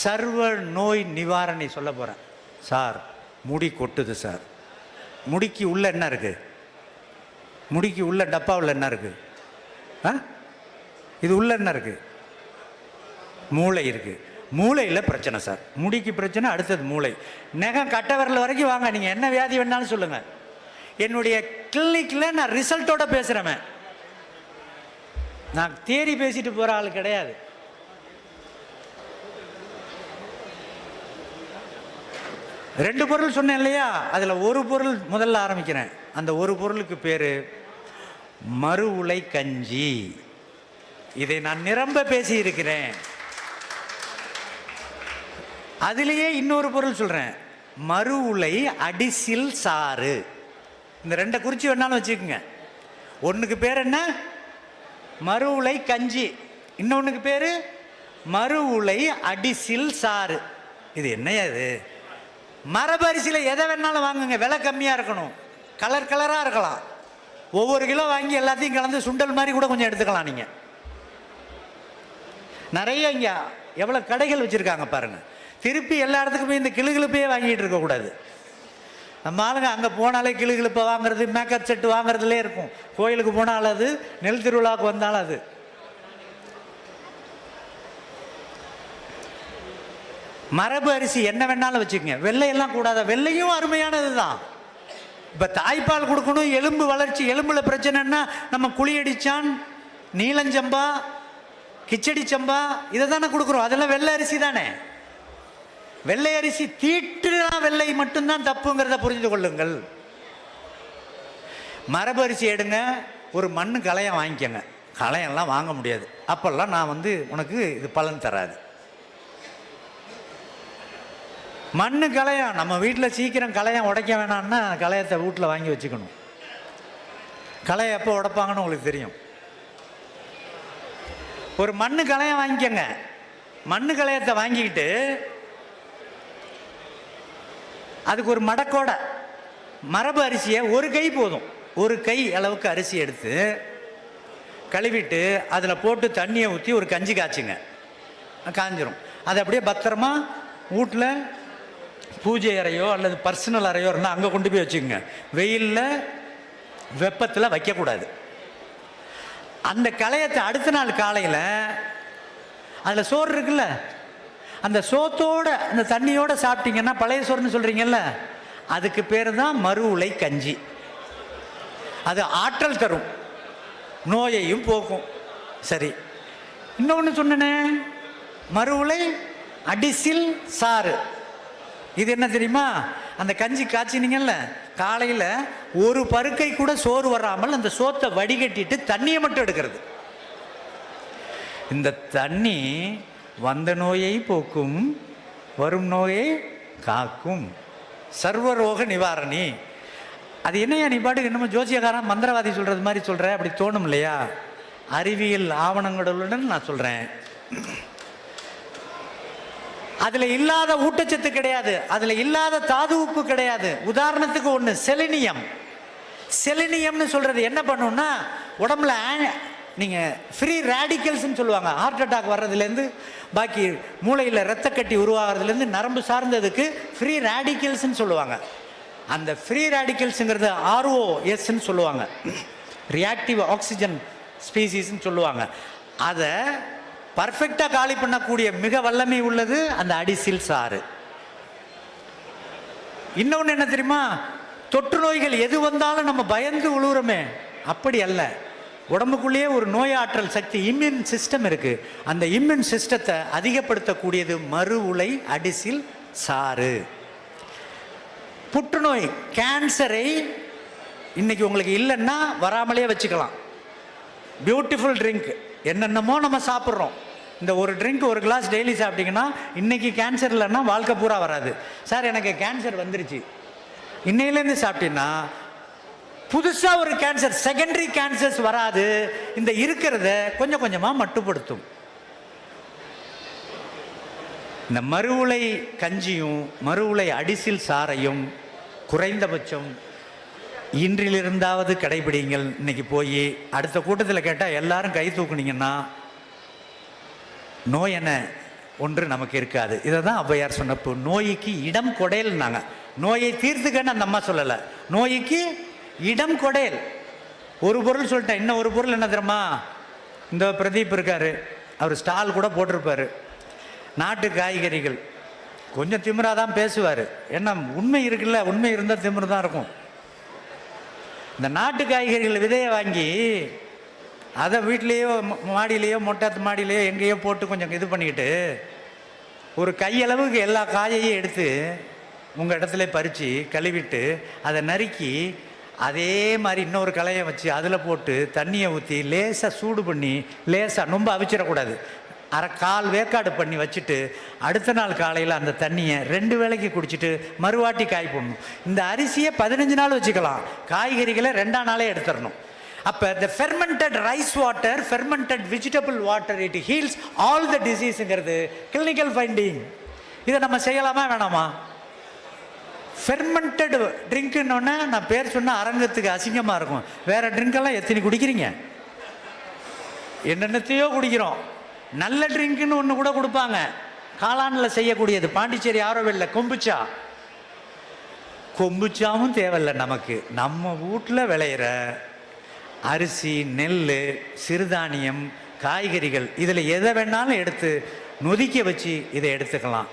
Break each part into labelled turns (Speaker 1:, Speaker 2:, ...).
Speaker 1: சர்வ நோய் நிவாரணி சொல்ல போகிறேன். சார் முடி கொட்டுது சார். முடிக்கு உள்ள என்ன இருக்குது? முடிக்கு உள்ள டப்பாவில் என்ன இருக்குது? இது உள்ள என்ன இருக்குது? மூளை இருக்குது. மூளையில் பிரச்சனை சார். முடிக்கு பிரச்சனை, அடுத்தது மூளை. நகம் கட்ட விரல் வரைக்கும் வாங்க, நீங்கள் என்ன வியாதி வேணாலும் சொல்லுங்கள். என்னுடைய கிளினிக்கில் நான் ரிசல்ட்டோட பேசுகிறேன். நான் தேறி பேசிட்டு போகிற ஆள் கிடையாது. ரெண்டு பொருள் சொன்னேன் இல்லையா? அதில் ஒரு பொருள் முதல்ல ஆரம்பிக்கிறேன். அந்த ஒரு பொருளுக்கு பேர் மறு உலை கஞ்சி. இதை நான் நிரம்ப பேசி இருக்கிறேன். அதிலேயே இன்னொரு பொருள் சொல்கிறேன், மறு உலை அடிசில் சாறு. இந்த ரெண்டை குறிச்சி வேணாலும் வச்சுக்கோங்க. ஒன்றுக்கு பேர் என்ன? மறு உலை கஞ்சி. இன்னொன்றுக்கு பேர் மறு உலை அடிசில் சாறு. இது என்னையா இது? மரபரிசியில் எதை வேணாலும் வாங்குங்க, விலை கம்மியாக இருக்கணும், கலர் கலராக இருக்கலாம். ஒவ்வொரு கிலோ வாங்கி எல்லாத்தையும் கலந்து சுண்டல் மாதிரி கூட கொஞ்சம் எடுத்துக்கலாம். நீங்கள் நிறைய இங்கே எவ்வளோ கடைகள் வச்சுருக்காங்க பாருங்கள். திருப்பி எல்லா இடத்துக்குமே இந்த கிளுகிழப்பையே வாங்கிட்டு இருக்கக்கூடாது. நம்ம ஆளுங்க அங்கே போனாலே கிளுகிழப்பை வாங்குறது, மேக்கப் செட்டு வாங்குறதுலே இருக்கும். கோயிலுக்கு போனாலும் அது, நெல் திருவிழாவுக்கு வந்தாலும் அது. மரபு அரிசி என்ன வேணாலும் வச்சுக்கோங்க. வெள்ளையெல்லாம் கூடாத. வெள்ளையும் அருமையானது தான். இப்போ தாய்ப்பால் கொடுக்கணும், எலும்பு வளர்ச்சி, எலும்பில் பிரச்சனைன்னா நம்ம குழியடிச்சான், நீலஞ்சம்பா, கிச்சடி சம்பா இதை தானே கொடுக்குறோம். அதெல்லாம் வெள்ளை அரிசி தானே. வெள்ளை அரிசி தீட்டுனா வெள்ளை மட்டும்தான் தப்புங்கிறத புரிந்து கொள்ளுங்கள். மரபு அரிசி எடுங்க, ஒரு மண்ணு களையம் வாங்கிக்கோங்க. களையெல்லாம் வாங்க முடியாது. அப்போல்லாம் நான் உனக்கு இது பலன் தராது. மண்ணு களையம் நம்ம வீட்டில் சீக்கிரம் களையம் உடைக்க வேணாம்னா களையத்தை வீட்டில் வாங்கி வச்சுக்கணும். களையம் எப்போ உடைப்பாங்கன்னு உங்களுக்கு தெரியும். ஒரு மண்ணு களையம் வாங்கிக்கோங்க. மண்ணு களையத்தை வாங்கிக்கிட்டு அதுக்கு ஒரு மடக்கோட மரபு அரிசியை ஒரு கை போதும், ஒரு கை அளவுக்கு அரிசி எடுத்து கழுவிட்டு அதில் போட்டு தண்ணியை ஊற்றி ஒரு கஞ்சி காய்ச்சுங்க. காஞ்சிரும். அதை அப்படியே பத்திரமா வீட்டில் பூஜை அறையோ அல்லது பர்சனல் அறையோ இருந்தால் அங்கே கொண்டு போய் வச்சுக்கோங்க. வெயிலில் வெப்பத்தில் வைக்கக்கூடாது. அந்த களையத்தை அடுத்த நாள் காலையில் அதில் சோறு இருக்குல்ல, அந்த சோத்தோட அந்த தண்ணியோடு சாப்பிட்டீங்கன்னா, பழைய சோறுன்னு சொல்கிறீங்கல்ல, அதுக்கு பேர் தான் மறு உலை கஞ்சி. அது ஆற்றல் தரும், நோயையும் போக்கும். சரி, இன்னொன்று சொன்னேனே, மறு உலை அடிசில் சாறு. இது என்ன தெரியுமா? அந்த கஞ்சி காய்ச்சினீங்கல்ல, காலையில் ஒரு பருக்கை கூட சோறு வராமல் அந்த சோத்தை வடிகட்டிட்டு தண்ணியை மட்டும் எடுக்கிறது. இந்த தண்ணி வந்த நோயை போக்கும், வரும் நோயை காக்கும். சர்வரோக நிவாரணி. அது என்னையா நீ பாட்டுக்கு என்னமோ ஜோசியக்காரன் மந்திரவாதி சொல்கிறது மாதிரி சொல்கிற? அப்படி தோணும் இல்லையா? அறிவியல் ஆவணங்களுடன் நான் சொல்கிறேன். அதில் இல்லாத ஊட்டச்சத்து கிடையாது, அதில் இல்லாத தாது உப்பு கிடையாது. உதாரணத்துக்கு ஒன்று, செலினியம். செலினியம்னு சொல்கிறது என்ன பண்ணுன்னா, உடம்புல நீங்கள் ஃப்ரீ ரேடிக்கல்ஸ்ன்னு சொல்லுவாங்க. ஹார்ட் அட்டாக் வர்றதுலேருந்து பாக்கி மூளையில் ரத்த கட்டி உருவாகிறதுலேருந்து நரம்பு சார்ந்ததுக்கு ஃப்ரீ ரேடிக்கல்ஸ்ன்னு சொல்லுவாங்க. அந்த ஃப்ரீ ரேடிக்கல்ஸுங்கிறது ROSன்னு சொல்லுவாங்க, ரியாக்டிவ் ஆக்சிஜன் ஸ்பீசிஸ்ன்னு சொல்லுவாங்க. அதை பர்ஃபெக்டாக காலி பண்ணக்கூடிய மிக வல்லமை உள்ளது அந்த அடிசில் சாறு. இன்னொன்று என்ன தெரியுமா? தொற்று நோய்கள் எது வந்தாலும் நம்ம பயந்து உழுவுறோமே, அப்படி அல்ல. உடம்புக்குள்ளேயே ஒரு நோயாற்றல் சக்தி, இம்யூன் சிஸ்டம் இருக்குது. அந்த இம்யூன் சிஸ்டத்தை அதிகப்படுத்தக்கூடியது மறு உலை அடிசில் சாறு. புற்றுநோய், கேன்சரை இன்னைக்கு உங்களுக்கு இல்லைன்னா வராமலே வச்சுக்கலாம். பியூட்டிஃபுல் ட்ரிங்க் என்னென்னமோ நம்ம சாப்பிட்றோம். இந்த ஒரு ட்ரிங்க், ஒரு கிளாஸ் டெய்லி சாப்பிட்டீங்கன்னா இன்னைக்கு கேன்சர் இல்லைன்னா வாழ்க்கை பூரா வராது. சார் எனக்கு கேன்சர் வந்துருச்சு, இன்னையிலேருந்து சாப்பிட்டீங்கன்னா புதுசாக ஒரு கேன்சர், செகண்டரி கேன்சர்ஸ் வராது. இந்த இருக்கிறத கொஞ்சம் கொஞ்சமாக மட்டுப்படுத்தும். இந்த மறு உலை கஞ்சியும் மறு உலை அடிசில் சாறையும் குறைந்தபட்சம் இன்றிலிருந்தாவது கடைபிடிங்கள். இன்னைக்கு போய் அடுத்த கூட்டத்தில் கேட்டால் எல்லாரும் கை தூக்குனீங்கன்னா நோய் என்ன ஒன்று நமக்கு இருக்காது. இதை தான் ஔவையார் சொன்னப்போ நோய்க்கு இடம் கொடையல்னாங்க. நோயை தீர்த்துக்கன்னு அந்த அம்மா சொல்லலை, நோய்க்கு இடம் கொடையல். ஒரு பொருள் சொல்லிட்டேன். இன்னும் ஒரு பொருள் என்ன தெரியுமா? இந்த பிரதீப் இருக்காரு, அவர் ஸ்டால் கூட போட்டிருப்பார். நாட்டு காய்கறிகள் கொஞ்சம் திமிராக தான் பேசுவார். ஏன்னா உண்மை இருக்குல்ல, உண்மை இருந்தால் திமிரு தான் இருக்கும். இந்த நாட்டு காய்கறிகள் விதையை வாங்கி அதை வீட்லேயோ மாடியிலையோ மொட்டை மாடியிலையோ எங்கேயோ போட்டு கொஞ்சம் இது பண்ணிக்கிட்டு ஒரு கையளவுக்கு எல்லா காயையும் எடுத்து உங்கள் இடத்துல பறித்து கழுவிட்டு அதை நறுக்கி அதே மாதிரி இன்னொரு களையை வச்சு அதில் போட்டு தண்ணியை ஊற்றி லேசாக சூடு பண்ணி லேசாக ரொம்ப அவிச்சிடக்கூடாது, அரை கால் வேக்காடு பண்ணி வச்சுட்டு அடுத்த நாள் காலையில் அந்த தண்ணியை 2 வேளைக்கு குடிச்சிட்டு மறுவாட்டி காய் போடணும். இந்த அரிசியை 15 நாள் வச்சுக்கலாம், காய்கறிகளை 2ஆம் நாளே எடுத்துடணும். அப்போ the fermented rice water, fermented vegetable water, it heals all the diseaseங்கிறது கிளினிக்கல் ஃபைண்டிங். இதை நம்ம செய்யலாமா வேணாமா? ஃபெர்மெண்டட் ட்ரிங்க்குன்னொன்னே நான் பேர் சொன்னால் அரங்கத்துக்கு அசிங்கமாக இருக்கும். வேறு ட்ரிங்கெல்லாம் எத்தனை குடிக்கிறீங்க? என்னென்னத்தையோ குடிக்கிறோம். நல்ல ட்ரிங்க்குன்னு ஒன்று கூட கொடுப்பாங்க, காளானில் செய்யக்கூடியது. பாண்டிச்சேரி ஆரோவில் கொம்புச்சா. கொம்புச்சாவும் தேவையில்லை நமக்கு. நம்ம வீட்டில் விளையிற அரிசி, நெல், சிறுதானியம், காய்கறிகள், இதில் எதை வேணாலும் எடுத்து நொதிக்க வச்சு இதை எடுத்துக்கலாம்.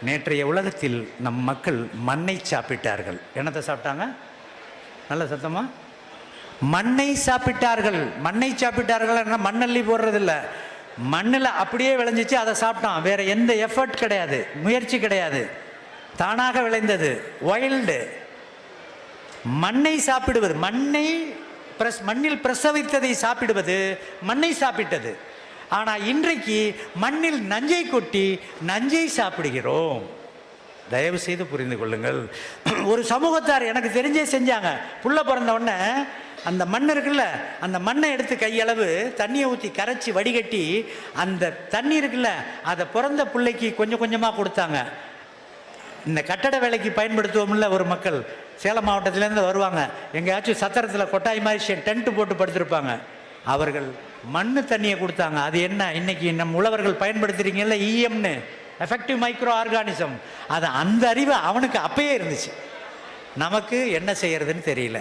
Speaker 1: நேற்றைய உலகத்தில் நம் மக்கள் மண்ணை சாப்பிட்டார்கள். என்னத்தை சாப்பிட்டாங்க? நல்ல சத்தமா, மண்ணை சாப்பிட்டார்கள். மண்ணை சாப்பிட்டார்கள். மண்ணள்ளி போடுறதில்ல, மண்ணில் அப்படியே விளைஞ்சிச்சு அதை சாப்பிட்டான். வேற எந்த எஃபர்ட் கிடையாது, முயற்சி கிடையாது, தானாக விளைந்தது, வைல்டு. மண்ணை சாப்பிடுவது, மண்ணில் பிரசவித்ததை சாப்பிடுவது மண்ணை சாப்பிட்டது. ஆனால் இன்றைக்கு மண்ணில் நஞ்சை கொட்டி நஞ்சை சாப்பிடுகிறோம். தயவு செய்து புரிந்து கொள்ளுங்கள். ஒரு சமூகத்தார் எனக்கு தெரிஞ்சே செஞ்சாங்க. புள்ள பிறந்த உடனே அந்த மண் இருக்குல்ல, அந்த மண்ணை எடுத்து கையளவு தண்ணியை ஊற்றி கரைச்சி வடிகட்டி அந்த தண்ணி இருக்குல்ல, அதை பிறந்த பிள்ளைக்கு கொஞ்சம் கொஞ்சமாக கொடுத்தாங்க. இந்த கட்டட வேலைக்கு பயன்படுத்துவோம்ல ஒரு மக்கள், சேலம் மாவட்டத்திலேருந்து வருவாங்க, எங்கேயாச்சும் சத்திரத்தில் கொட்டாய் மாதிரி டென்ட்டு போட்டு படுத்திருப்பாங்க. அவர்கள் மண் தண்ணியை கொடுத்தாங்க. அது என்ன இன்னைக்கு நம் உழவர்கள் பயன்படுத்துறீங்கல்ல, இஎம்னு, எஃபெக்டிவ் மைக்ரோ ஆர்கானிசம், அது அந்த அறிவு அவனுக்கு அப்பயே இருந்துச்சு. நமக்கு என்ன செய்யறதுன்னு தெரியல.